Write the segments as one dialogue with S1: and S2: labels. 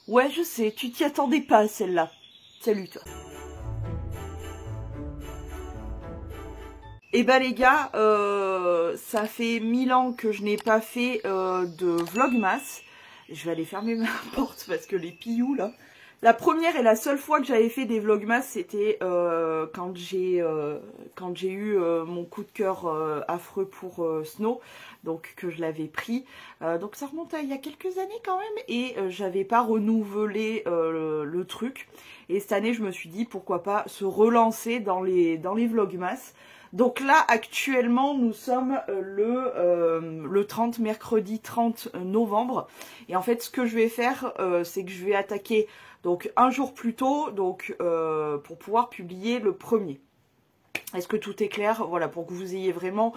S1: Ouais, je sais, tu t'y attendais pas à celle-là. Salut toi. Eh ben les gars, ça fait 1000 ans que je n'ai pas fait de vlogmas. Je vais aller fermer ma porte parce que les pillous là. La première et la seule fois que j'avais fait des vlogmas, c'était quand j'ai eu mon coup de cœur affreux pour Snow, donc que je l'avais pris. Donc ça remonte à il y a quelques années quand même, et j'avais pas renouvelé le truc. Et cette année, je me suis dit pourquoi pas se relancer dans les vlogmas. Donc là, actuellement, nous sommes le 30, mercredi 30 novembre. Et en fait, ce que je vais faire, c'est que je vais attaquer donc un jour plus tôt, donc pour pouvoir publier le premier. Est-ce que tout est clair? Voilà, pour que vous ayez vraiment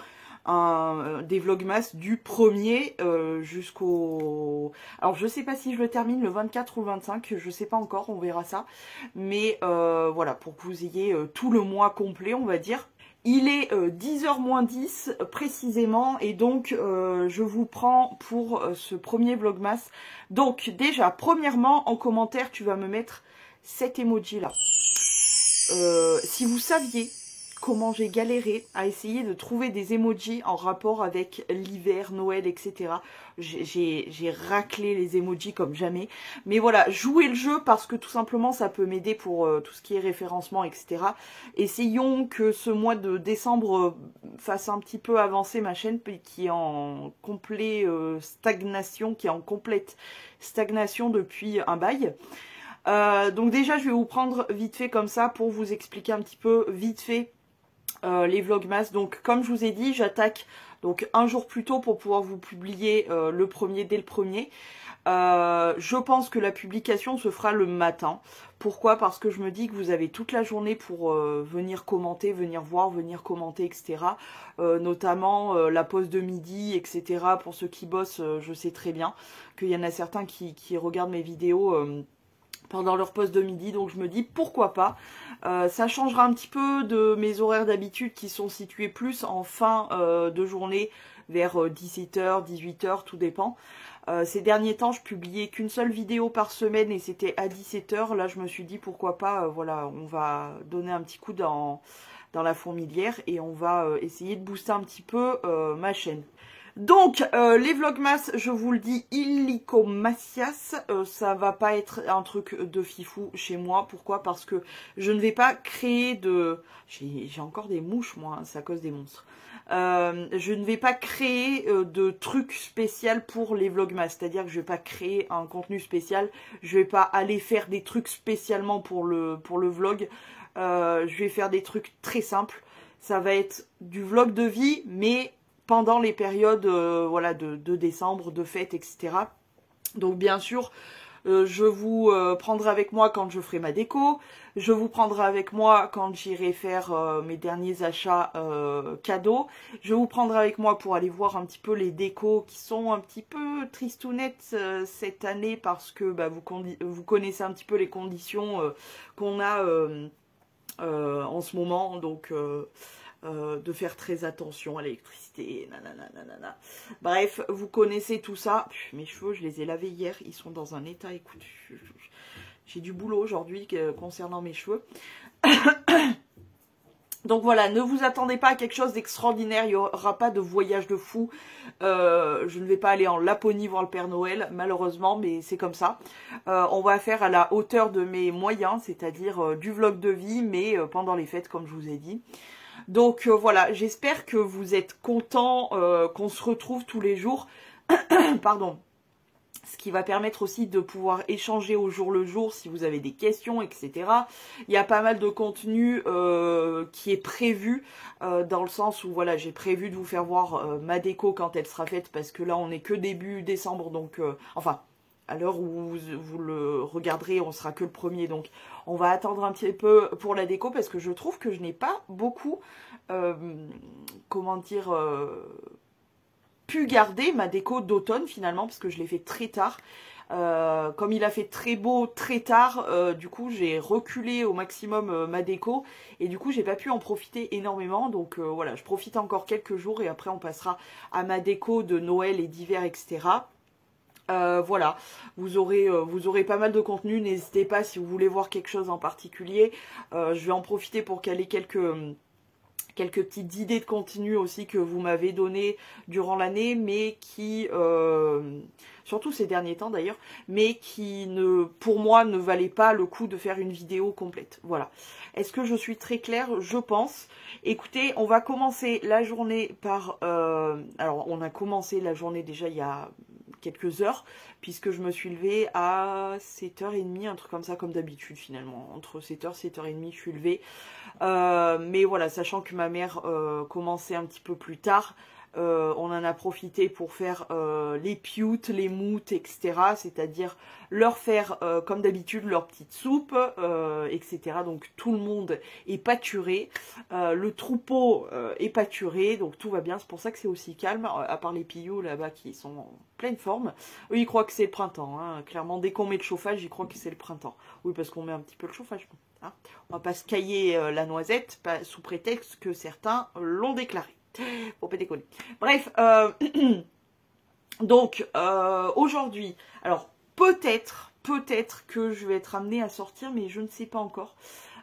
S1: des vlogmas du premier jusqu'au... Alors je sais pas si je le termine le 24 ou le 25, je sais pas encore, on verra ça. Mais voilà, pour que vous ayez tout le mois complet, on va dire. Il est 10h moins 10 précisément, et donc je vous prends pour ce premier vlogmas. Donc déjà, premièrement, en commentaire, tu vas me mettre cet emoji là. Si vous saviez comment j'ai galéré à essayer de trouver des emojis en rapport avec l'hiver, Noël, etc. J'ai raclé les emojis comme jamais. Mais voilà, jouez le jeu parce que tout simplement ça peut m'aider pour tout ce qui est référencement, etc. Essayons que ce mois de décembre fasse un petit peu avancer ma chaîne qui est en complète stagnation depuis un bail. Donc déjà je vais vous prendre vite fait comme ça pour vous expliquer un petit peu vite fait les vlogmas. Donc comme je vous ai dit, j'attaque donc un jour plus tôt pour pouvoir vous publier le premier dès le premier. Je pense que la publication se fera le matin. Pourquoi? Parce que je me dis que vous avez toute la journée pour venir commenter, venir voir, venir commenter, etc. Notamment la pause de midi, etc. Pour ceux qui bossent, je sais très bien qu'il y en a certains qui regardent mes vidéos pendant leur pause de midi, donc je me dis pourquoi pas. Ça changera un petit peu de mes horaires d'habitude qui sont situés plus en fin de journée, vers 17h, 18h, tout dépend. Ces derniers temps, je publiais qu'une seule vidéo par semaine et c'était à 17h. Là, je me suis dit pourquoi pas, voilà, on va donner un petit coup dans la fourmilière et on va essayer de booster un petit peu ma chaîne. Donc, les vlogmas, je vous le dis, illico macias, ça va pas être un truc de fifou chez moi. Pourquoi? Parce que je ne vais pas créer de... J'ai encore des mouches, moi, hein, c'est à cause des monstres. Je ne vais pas créer de trucs spéciaux pour les vlogmas, c'est-à-dire que je vais pas créer un contenu spécial, je vais pas aller faire des trucs spécialement pour le vlog, je vais faire des trucs très simples. Ça va être du vlog de vie, mais pendant les périodes voilà, de décembre, de fêtes, etc. Donc bien sûr, je vous prendrai avec moi quand je ferai ma déco. Je vous prendrai avec moi quand j'irai faire mes derniers achats cadeaux. Je vous prendrai avec moi pour aller voir un petit peu les décos qui sont un petit peu tristounettes cette année parce que bah, vous connaissez un petit peu les conditions qu'on a en ce moment. Donc... de faire très attention à l'électricité, nanana. Bref, vous connaissez tout ça. Mes cheveux, je les ai lavés hier, ils sont dans un état, écoute, j'ai du boulot aujourd'hui concernant mes cheveux. Donc voilà, ne vous attendez pas à quelque chose d'extraordinaire, il n'y aura pas de voyage de fou. Je ne vais pas aller en Laponie voir le Père Noël, malheureusement, mais c'est comme ça. On va faire à la hauteur de mes moyens, c'est-à-dire du vlog de vie, mais pendant les fêtes, comme je vous ai dit. Donc voilà, j'espère que vous êtes contents, qu'on se retrouve tous les jours. Pardon. Ce qui va permettre aussi de pouvoir échanger au jour le jour si vous avez des questions, etc. Il y a pas mal de contenu qui est prévu dans le sens où voilà, j'ai prévu de vous faire voir ma déco quand elle sera faite parce que là on est que début décembre, donc enfin à l'heure où vous le regarderez, on sera que le premier, donc on va attendre un petit peu pour la déco parce que je trouve que je n'ai pas beaucoup, comment dire, pu garder ma déco d'automne finalement parce que je l'ai fait très tard. Comme il a fait très beau très tard, du coup j'ai reculé au maximum ma déco et du coup j'ai pas pu en profiter énormément, donc voilà, je profite encore quelques jours et après on passera à ma déco de Noël et d'hiver, etc. Voilà, vous aurez pas mal de contenu, n'hésitez pas si vous voulez voir quelque chose en particulier. Je vais en profiter pour caler quelques petites idées de contenu aussi que vous m'avez donné durant l'année, mais qui, surtout ces derniers temps d'ailleurs, mais qui pour moi ne valaient pas le coup de faire une vidéo complète. Voilà. Est-ce que je suis très claire? Je pense. Écoutez, on va commencer la journée par... alors, on a commencé la journée déjà il y a quelques heures, puisque je me suis levée à 7h30, un truc comme ça, comme d'habitude finalement. Entre 7h, 7h30, je suis levée. Mais voilà, sachant que ma mère commençait un petit peu plus tard, on en a profité pour faire les pioutes, les moutes, etc. C'est-à-dire leur faire, comme d'habitude, leur petite soupe, etc. Donc tout le monde est pâturé, le troupeau est pâturé, donc tout va bien. C'est pour ça que c'est aussi calme, à part les pilloux là-bas qui sont en pleine forme. Eux, ils croient que c'est le printemps. Hein. Clairement, dès qu'on met le chauffage, ils croient que c'est le printemps. Oui, parce qu'on met un petit peu le chauffage. Hein. On va pas se cailler la noisette, sous prétexte que certains l'ont déclaré. Faut pas déconner. Bref, donc aujourd'hui, alors peut-être que je vais être amenée à sortir, mais je ne sais pas encore.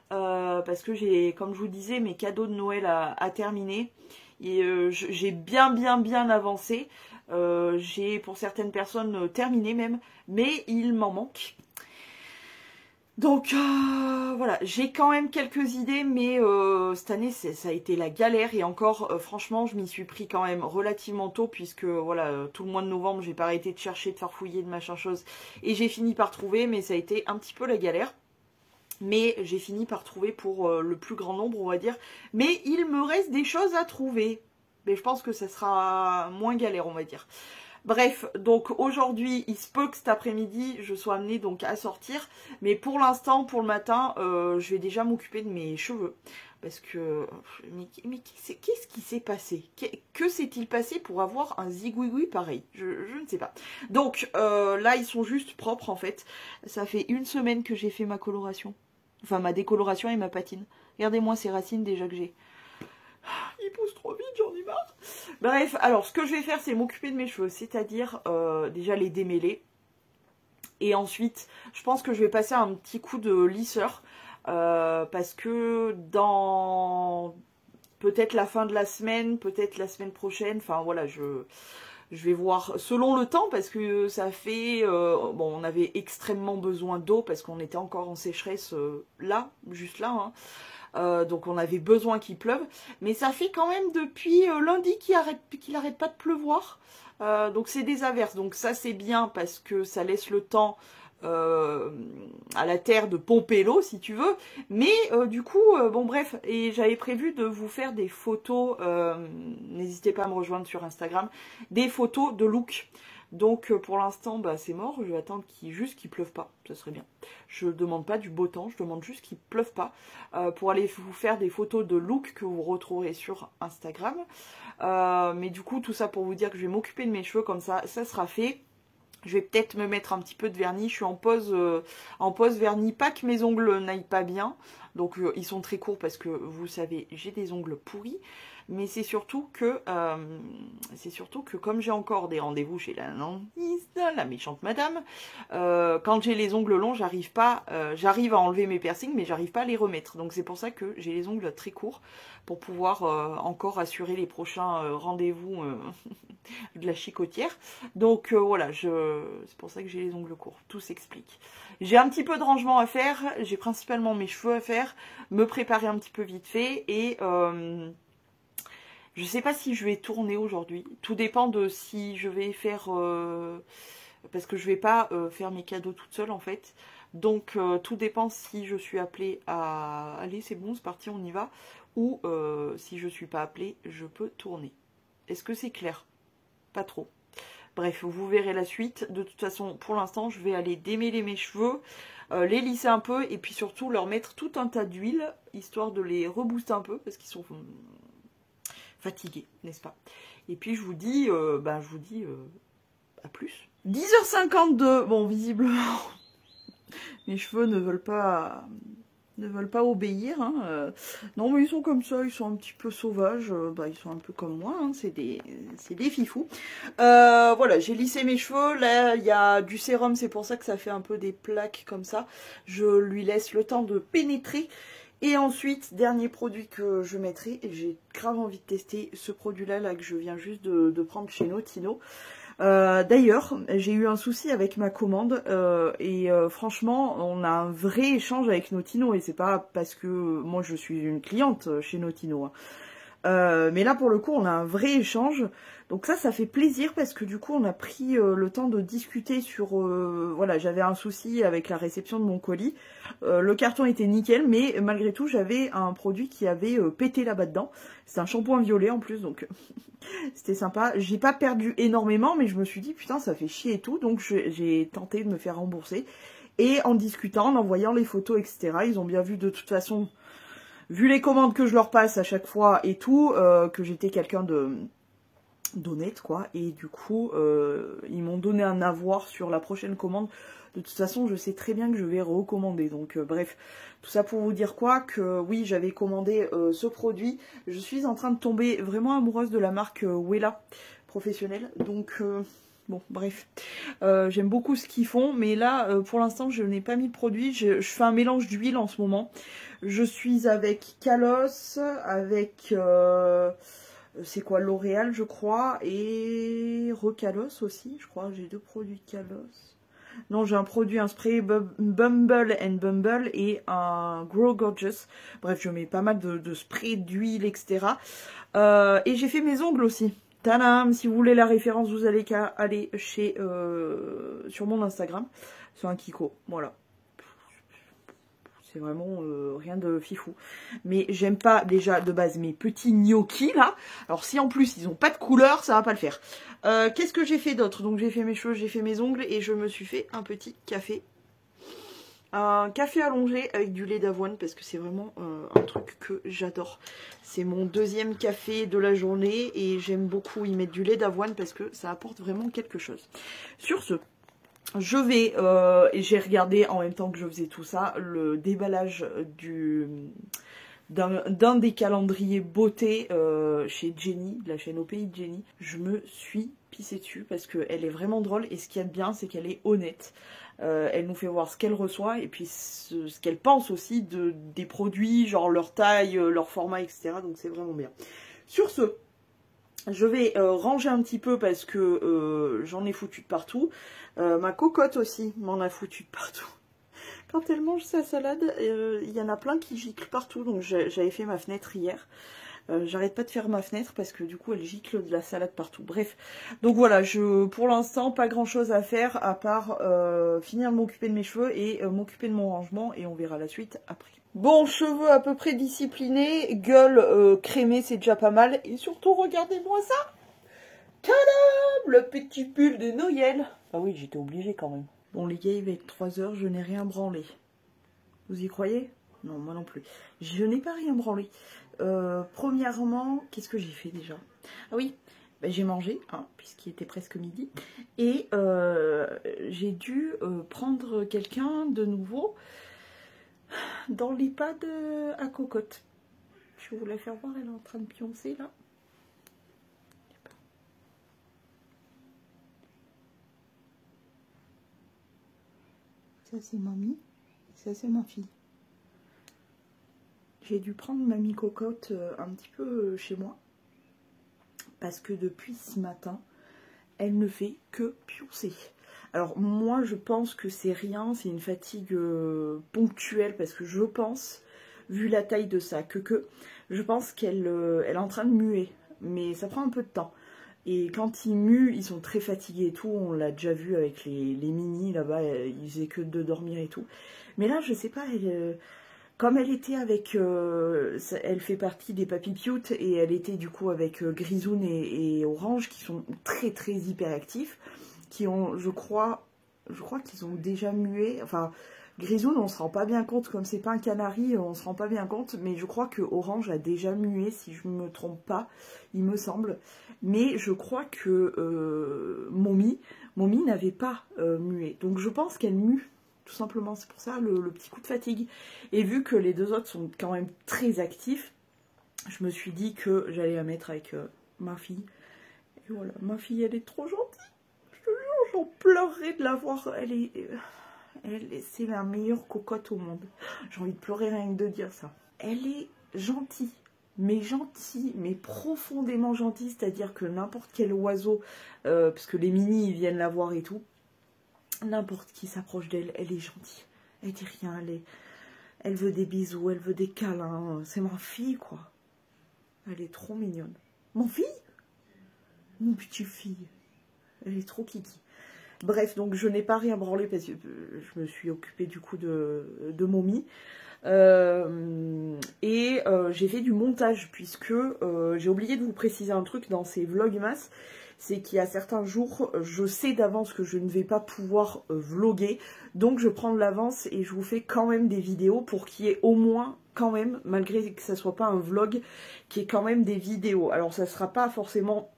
S1: Parce que j'ai, comme je vous disais, mes cadeaux de Noël à terminer. Et j'ai bien avancé. J'ai pour certaines personnes terminé même, mais il m'en manque. Donc voilà, j'ai quand même quelques idées, mais cette année ça a été la galère et encore franchement je m'y suis pris quand même relativement tôt puisque voilà tout le mois de novembre j'ai pas arrêté de chercher, de farfouiller, de machin chose et j'ai fini par trouver, mais ça a été un petit peu la galère. Mais j'ai fini par trouver pour le plus grand nombre on va dire, mais il me reste des choses à trouver. Mais je pense que ça sera moins galère on va dire. Bref, donc aujourd'hui, il se peut que cet après-midi, je sois amenée donc à sortir. Mais pour l'instant, pour le matin, je vais déjà m'occuper de mes cheveux. Parce que... Mais qu'est-ce qui s'est passé? Que s'est-il passé pour avoir un zigouigoui pareil? Je ne sais pas. Donc là, ils sont juste propres en fait. Ça fait une semaine que j'ai fait ma coloration. Enfin, ma décoloration et ma patine. Regardez-moi ces racines déjà que j'ai. Il pousse trop vite, j'en ai marre. Bref, alors ce que je vais faire, c'est m'occuper de mes cheveux, c'est-à-dire déjà les démêler. Et ensuite, je pense que je vais passer un petit coup de lisseur. Parce que dans peut-être la fin de la semaine, peut-être la semaine prochaine, enfin voilà, je vais voir selon le temps parce que ça fait... bon, on avait extrêmement besoin d'eau parce qu'on était encore en sécheresse là, juste là, hein. Donc on avait besoin qu'il pleuve, mais ça fait quand même depuis lundi qu'il arrête pas de pleuvoir, donc c'est des averses, donc ça c'est bien parce que ça laisse le temps à la terre de pomper l'eau si tu veux, mais du coup bon bref, et j'avais prévu de vous faire des photos, n'hésitez pas à me rejoindre sur Instagram, des photos de look. Donc pour l'instant bah, c'est mort, je vais attendre juste qu'il pleuve pas, ça serait bien. Je demande pas du beau temps, je demande juste qu'il pleuve pas pour aller vous faire des photos de look que vous retrouverez sur Instagram. Mais du coup tout ça pour vous dire que je vais m'occuper de mes cheveux comme ça sera fait. Je vais peut-être me mettre un petit peu de vernis, je suis en pause vernis, pas que mes ongles n'aillent pas bien. Donc ils sont très courts parce que vous savez j'ai des ongles pourris. Mais c'est surtout que comme j'ai encore des rendez-vous chez la dentiste, la méchante madame, quand j'ai les ongles longs, j'arrive à enlever mes piercings, mais j'arrive pas à les remettre. Donc c'est pour ça que j'ai les ongles très courts pour pouvoir encore assurer les prochains rendez-vous de la chicotière. Donc voilà, c'est pour ça que j'ai les ongles courts. Tout s'explique. J'ai un petit peu de rangement à faire, j'ai principalement mes cheveux à faire, me préparer un petit peu vite fait et... je sais pas si je vais tourner aujourd'hui. Tout dépend de si je vais faire... parce que je vais pas faire mes cadeaux toute seule en fait. Donc tout dépend si je suis appelée à... Allez c'est bon, c'est parti, on y va. Ou si je suis pas appelée, je peux tourner. Est-ce que c'est clair? Pas trop. Bref, vous verrez la suite. De toute façon, pour l'instant, je vais aller démêler mes cheveux, les lisser un peu et puis surtout leur mettre tout un tas d'huile, histoire de les rebooster un peu parce qu'ils sont... fatigué, n'est-ce pas? Et puis je vous dis, à plus. 10h52, bon visiblement, mes cheveux ne veulent pas ne veulent pas obéir. Hein. Non, mais ils sont comme ça, ils sont un petit peu sauvages. Ils sont un peu comme moi, hein. C'est des fifous. Voilà, j'ai lissé mes cheveux. Là, il y a du sérum, c'est pour ça que ça fait un peu des plaques comme ça. Je lui laisse le temps de pénétrer. Et ensuite, dernier produit que je mettrai, et j'ai grave envie de tester ce produit-là là, que je viens juste de prendre chez Notino. D'ailleurs, j'ai eu un souci avec ma commande franchement, on a un vrai échange avec Notino et c'est pas parce que moi je suis une cliente chez Notino. Hein. Mais là pour le coup on a un vrai échange, donc ça fait plaisir parce que du coup on a pris le temps de discuter sur, voilà, j'avais un souci avec la réception de mon colis, le carton était nickel mais malgré tout j'avais un produit qui avait pété là-bas dedans, c'est un shampoing violet en plus donc c'était sympa, j'ai pas perdu énormément mais je me suis dit putain ça fait chier et tout, donc j'ai tenté de me faire rembourser et en discutant, en envoyant les photos etc, ils ont bien vu de toute façon. Vu les commandes que je leur passe à chaque fois et tout, que j'étais quelqu'un d'honnête quoi, et du coup ils m'ont donné un avoir sur la prochaine commande. De toute façon je sais très bien que je vais recommander, donc bref, tout ça pour vous dire quoi, que oui j'avais commandé ce produit, je suis en train de tomber vraiment amoureuse de la marque Wella professionnelle, donc bon bref, j'aime beaucoup ce qu'ils font, mais là pour l'instant je n'ai pas mis de produit, je fais un mélange d'huile en ce moment. Je suis avec Kalos, avec c'est quoi, L'Oréal je crois, et Recalos aussi, je crois, j'ai 2 produits Kalos. Non, j'ai un spray Bumble and Bumble et un Grow Gorgeous. Bref, je mets pas mal de sprays, d'huile, etc. Et j'ai fait mes ongles aussi. Tadam, si vous voulez la référence, vous allez qu'à aller chez sur mon Instagram. C'est un Kiko, voilà. C'est vraiment rien de fifou. Mais j'aime pas déjà de base mes petits gnocchis là. Alors si en plus ils ont pas de couleur, ça va pas le faire. Qu'est-ce que j'ai fait d'autre? Donc j'ai fait mes cheveux, j'ai fait mes ongles et je me suis fait un petit café. Un café allongé avec du lait d'avoine parce que c'est vraiment un truc que j'adore. C'est mon 2e café de la journée et j'aime beaucoup y mettre du lait d'avoine parce que ça apporte vraiment quelque chose. Sur ce, je vais, et j'ai regardé en même temps que je faisais tout ça, le déballage d'un des calendriers beauté chez Jenny, de la chaîne Au Pays de Jenny. Je me suis pissée dessus parce qu'elle est vraiment drôle et ce qu'il y a de bien, c'est qu'elle est honnête. Elle nous fait voir ce qu'elle reçoit et puis ce qu'elle pense aussi des produits, genre leur taille, leur format, etc. Donc c'est vraiment bien. Sur ce, je vais ranger un petit peu parce que j'en ai foutu de partout. Ma cocotte aussi m'en a foutu de partout. Quand elle mange sa salade, il y en a plein qui giclent partout. Donc j'avais fait ma fenêtre hier. J'arrête pas de faire ma fenêtre parce que du coup elle gicle de la salade partout. Bref, donc voilà, pour l'instant pas grand chose à faire à part finir de m'occuper de mes cheveux et m'occuper de mon rangement et on verra la suite après. Bon, cheveux à peu près disciplinés, gueule crémée, c'est déjà pas mal. Et surtout, regardez-moi ça. Tadam, le petit pull de Noël. Ah oui, j'étais obligée quand même. Bon les gars, il va être 3 h, je n'ai rien branlé. Vous y croyez? Non, moi non plus. Je n'ai pas rien branlé. Premièrement, qu'est-ce que j'ai fait déjà? Ah oui, ben, j'ai mangé, hein, puisqu'il était presque midi. Et j'ai dû prendre quelqu'un de nouveau dans l'EHPAD à cocotte. Je vais vous la faire voir, elle est en train de pioncer là. Ça c'est mamie, ça c'est ma fille. J'ai dû prendre mamie cocotte un petit peu chez moi. Parce que depuis ce matin, elle ne fait que pioncer. Alors moi je pense que c'est rien, c'est une fatigue ponctuelle parce que je pense, vu la taille de sa queue, je pense qu'elle elle est en train de muer. Mais ça prend un peu de temps. Et quand ils muent, ils sont très fatigués et tout. On l'a déjà vu avec les mini là-bas, ils faisaient que de dormir et tout. Mais là je sais pas, comme elle était avec, elle fait partie des Papy Cute et elle était du coup avec Grisoun et Orange qui sont très très hyperactifs, qui ont, je crois qu'ils ont déjà mué, enfin Grisoun on se rend pas bien compte, comme c'est pas un canari, on se rend pas bien compte, mais je crois que Orange a déjà mué si je me trompe pas, il me semble, mais je crois que Mommy n'avait pas mué, donc je pense qu'elle mue tout simplement, c'est pour ça le petit coup de fatigue. Et vu que les deux autres sont quand même très actifs, je me suis dit que j'allais la mettre avec ma fille. Et voilà, ma fille elle est trop gentille. Je te jure, j'en pleurerais de la voir. C'est la meilleure cocotte au monde. J'ai envie de pleurer rien que de dire ça. Elle est gentille, mais profondément gentille. C'est-à-dire que n'importe quel oiseau, parce que les minis ils viennent la voir et tout, n'importe qui s'approche d'elle, elle est gentille. Elle dit rien, elle veut des bisous, elle veut des câlins. C'est ma fille quoi. Elle est trop mignonne. Mon fille? Mon petite fille. Elle est trop kiki. Bref, donc je n'ai pas rien branlé parce que je me suis occupée du coup de Mommy. J'ai fait du montage puisque j'ai oublié de vous préciser un truc dans ces vlogmas. C'est qu'il y a certains jours, je sais d'avance que je ne vais pas pouvoir vlogger. Donc je prends de l'avance et je vous fais quand même des vidéos pour qu'il y ait au moins, quand même, malgré que ça soit pas un vlog, qu'il y ait quand même des vidéos. Alors ça sera pas forcément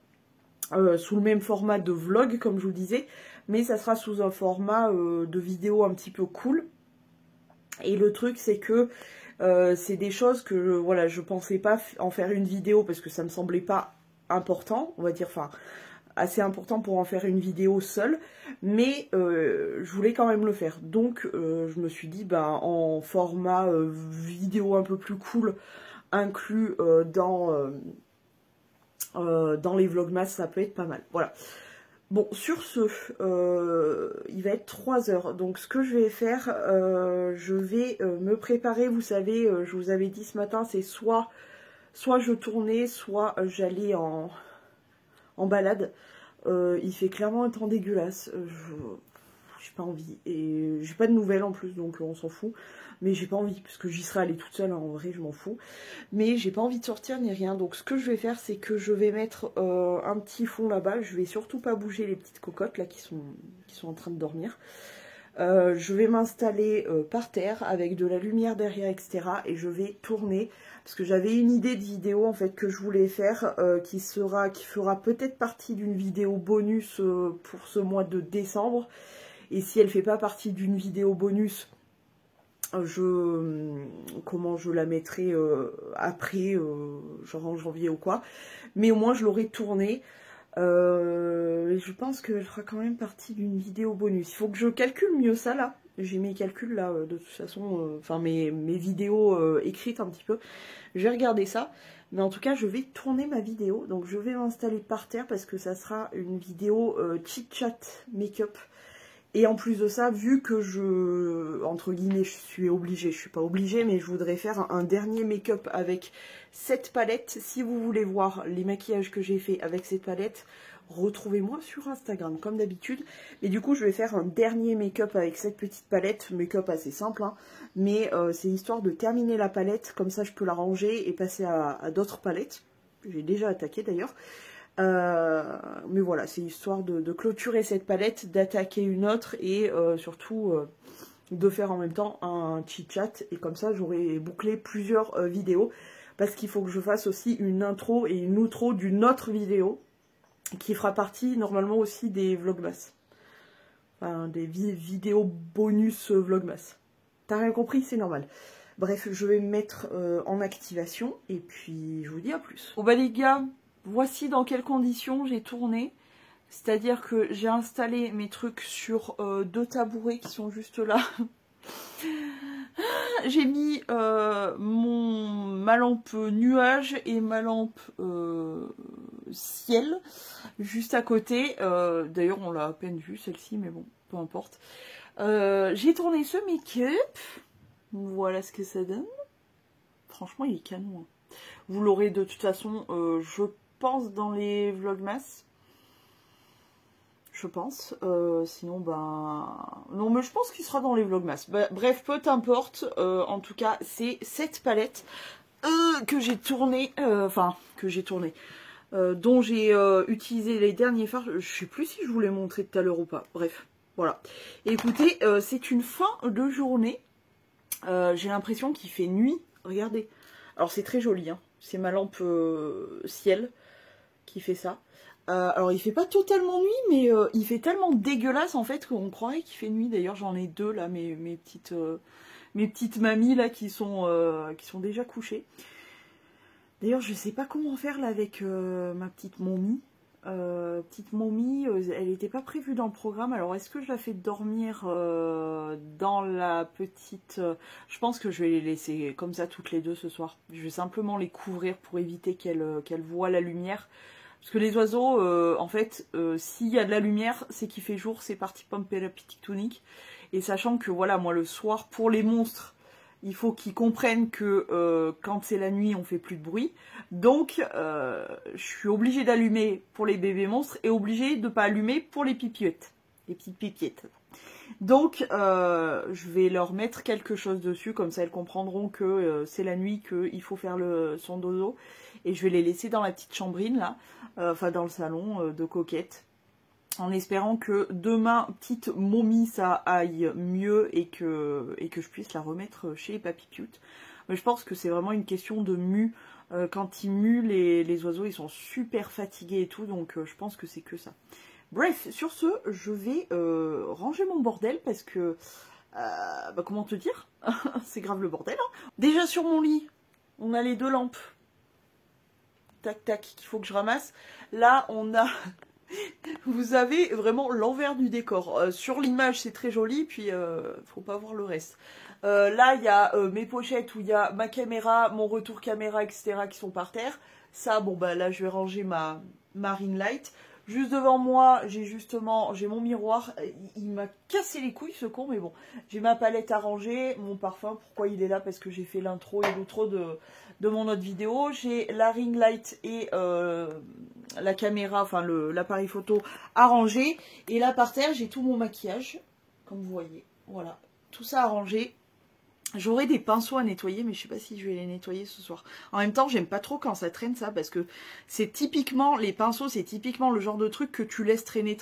S1: sous le même format de vlog comme je vous le disais, mais ça sera sous un format de vidéo un petit peu cool. Et le truc c'est que c'est des choses que voilà, je pensais pas en faire une vidéo parce que ça me semblait pas important, on va dire, enfin assez important pour en faire une vidéo seule, mais je voulais quand même le faire. Donc je me suis dit ben en format vidéo un peu plus cool, inclus dans les vlogmas, ça peut être pas mal. Voilà. Bon, sur ce, il va être 3 heures. Donc ce que je vais faire, je vais me préparer. Vous savez, je vous avais dit ce matin, c'est soit je tournais, soit j'allais en balade. Il fait clairement un temps dégueulasse. J'ai pas envie. Et j'ai pas de nouvelles en plus, donc on s'en fout. Mais j'ai pas envie, parce que j'y serais allée toute seule, hein, en vrai, je m'en fous. Mais j'ai pas envie de sortir ni rien. Donc ce que je vais faire, c'est que je vais mettre un petit fond là-bas. Je vais surtout pas bouger les petites cocottes là qui sont en train de dormir. Je vais m'installer par terre avec de la lumière derrière, etc. Et je vais tourner. Parce que j'avais une idée de vidéo en fait que je voulais faire qui fera peut-être partie d'une vidéo bonus pour ce mois de décembre. Et si elle fait pas partie d'une vidéo bonus, je la mettrai après, genre en janvier ou quoi. Mais au moins je l'aurai tournée. Je pense qu'elle fera quand même partie d'une vidéo bonus. Il faut que je calcule mieux ça là. J'ai mes calculs là de toute façon, enfin mes vidéos écrites un petit peu. Je vais regarder ça. Mais en tout cas je vais tourner ma vidéo. Donc je vais m'installer par terre parce que ça sera une vidéo chit-chat make-up. Et en plus de ça, vu que entre guillemets, je suis obligée, je suis pas obligée, mais je voudrais faire un dernier make-up avec cette palette. Si vous voulez voir les maquillages que j'ai fait avec cette palette, retrouvez-moi sur Instagram, comme d'habitude. Et du coup, je vais faire un dernier make-up avec cette petite palette, make-up assez simple, hein, mais c'est histoire de terminer la palette, comme ça je peux la ranger et passer à d'autres palettes. J'ai déjà attaqué d'ailleurs. Mais voilà, c'est histoire de clôturer cette palette, d'attaquer une autre et surtout de faire en même temps un chit-chat. Et comme ça, j'aurai bouclé plusieurs vidéos. Parce qu'il faut que je fasse aussi une intro et une outro d'une autre vidéo qui fera partie normalement aussi des vlogmas. Enfin, des vidéos bonus vlogmas. T'as rien compris, c'est normal. Bref, je vais me mettre en activation et puis je vous dis à plus. Bon bah les gars, voici dans quelles conditions j'ai tourné. C'est-à-dire que j'ai installé mes trucs sur 2 tabourets qui sont juste là. J'ai mis ma lampe nuage et ma lampe ciel juste à côté. D'ailleurs on l'a à peine vue celle-ci, mais bon, peu importe. J'ai tourné ce make-up. Voilà ce que ça donne. Franchement il est canon. Vous l'aurez de toute façon, je pense, dans les vlogmas. Je pense. Sinon, ben... non, mais je pense qu'il sera dans les vlogmas. Bah, bref, peu importe. En tout cas, c'est cette palette que j'ai tournée. Dont j'ai utilisé les derniers fards. Je sais plus si je vous l'ai montré tout à l'heure ou pas. Bref, voilà. Et écoutez, c'est une fin de journée. J'ai l'impression qu'il fait nuit. Regardez. Alors, c'est très joli, hein. C'est ma lampe ciel qui fait ça. Alors il fait pas totalement nuit, mais il fait tellement dégueulasse en fait qu'on croirait qu'il fait nuit. D'ailleurs j'en ai deux là, mes petites mamies là qui sont déjà couchées. D'ailleurs je sais pas comment faire là avec ma petite momie. Elle n'était pas prévue dans le programme. Alors est-ce que je la fais dormir dans la petite... je pense que je vais les laisser comme ça toutes les deux ce soir. Je vais simplement les couvrir pour éviter qu'elles voient la lumière. Parce que les oiseaux, en fait, s'il y a de la lumière, c'est qu'il fait jour, c'est parti pomper la petite tunique. Et sachant que, voilà, moi, le soir, pour les monstres, il faut qu'ils comprennent que quand c'est la nuit, on fait plus de bruit. Donc, je suis obligée d'allumer pour les bébés monstres et obligée de ne pas allumer pour les pipiettes. Les petites pipiettes. Donc, je vais leur mettre quelque chose dessus, comme ça elles comprendront que c'est la nuit, qu'il faut faire son dodo. Et je vais les laisser dans la petite chambrine, là, enfin dans le salon de Coquette, en espérant que demain, petite momie, ça aille mieux et que je puisse la remettre chez Papy Cute. Mais je pense que c'est vraiment une question de mue. Quand ils muent, les oiseaux, ils sont super fatigués et tout, donc je pense que c'est que ça. Bref, sur ce, je vais ranger mon bordel parce que, bah, comment te dire, c'est grave le bordel. Hein. Déjà sur mon lit, on a les deux lampes. Tac, tac, qu'il faut que je ramasse. Là, on a... Vous avez vraiment l'envers du décor. Sur l'image, c'est très joli, puis faut pas voir le reste. Là, il y a mes pochettes où il y a ma caméra, mon retour caméra, etc. qui sont par terre. Ça, bon, bah là, je vais ranger ma ring light. Juste devant moi, j'ai mon miroir. Il m'a cassé les couilles, ce con, mais bon. J'ai ma palette à ranger, mon parfum. Pourquoi il est là? Parce que j'ai fait l'intro et l'outro de mon autre vidéo. J'ai la ring light et la caméra, enfin l'appareil photo à ranger. Et là, par terre, j'ai tout mon maquillage, comme vous voyez. Voilà, tout ça à ranger. J'aurai des pinceaux à nettoyer, mais je sais pas si je vais les nettoyer ce soir. En même temps, j'aime pas trop quand ça traîne ça, parce que c'est typiquement, les pinceaux, c'est typiquement le genre de truc que tu laisses traîner,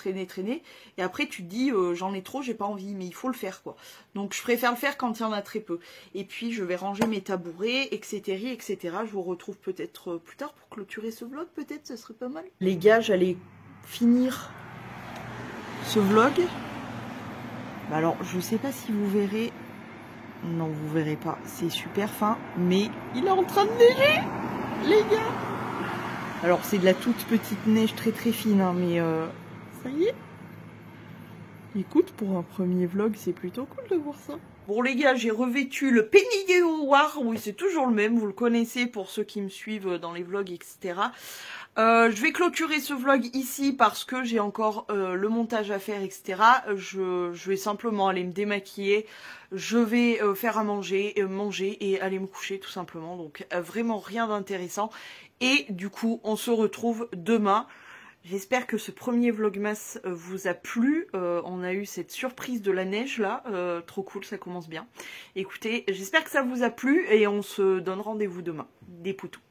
S1: et après tu te dis, j'en ai trop, j'ai pas envie, mais il faut le faire, quoi. Donc je préfère le faire quand il y en a très peu. Et puis je vais ranger mes tabourets, etc., etc. Je vous retrouve peut-être plus tard pour clôturer ce vlog, peut-être, ce serait pas mal. Les gars, j'allais finir ce vlog. Bah alors, je sais pas si vous verrez... Non, vous verrez pas, c'est super fin, mais il est en train de neiger, les gars. Alors, c'est de la toute petite neige très très fine, hein, mais ça y est. Écoute, pour un premier vlog, c'est plutôt cool de voir ça. Bon les gars, j'ai revêtu le Penny War, oui c'est toujours le même, vous le connaissez pour ceux qui me suivent dans les vlogs, etc. Je vais clôturer ce vlog ici parce que j'ai encore le montage à faire, etc. Je vais simplement aller me démaquiller, je vais faire à manger et aller me coucher tout simplement. Donc vraiment rien d'intéressant. Et du coup, on se retrouve demain. J'espère que ce premier vlogmas vous a plu. On a eu cette surprise de la neige là, trop cool, ça commence bien. Écoutez, j'espère que ça vous a plu et on se donne rendez-vous demain. Des poutous.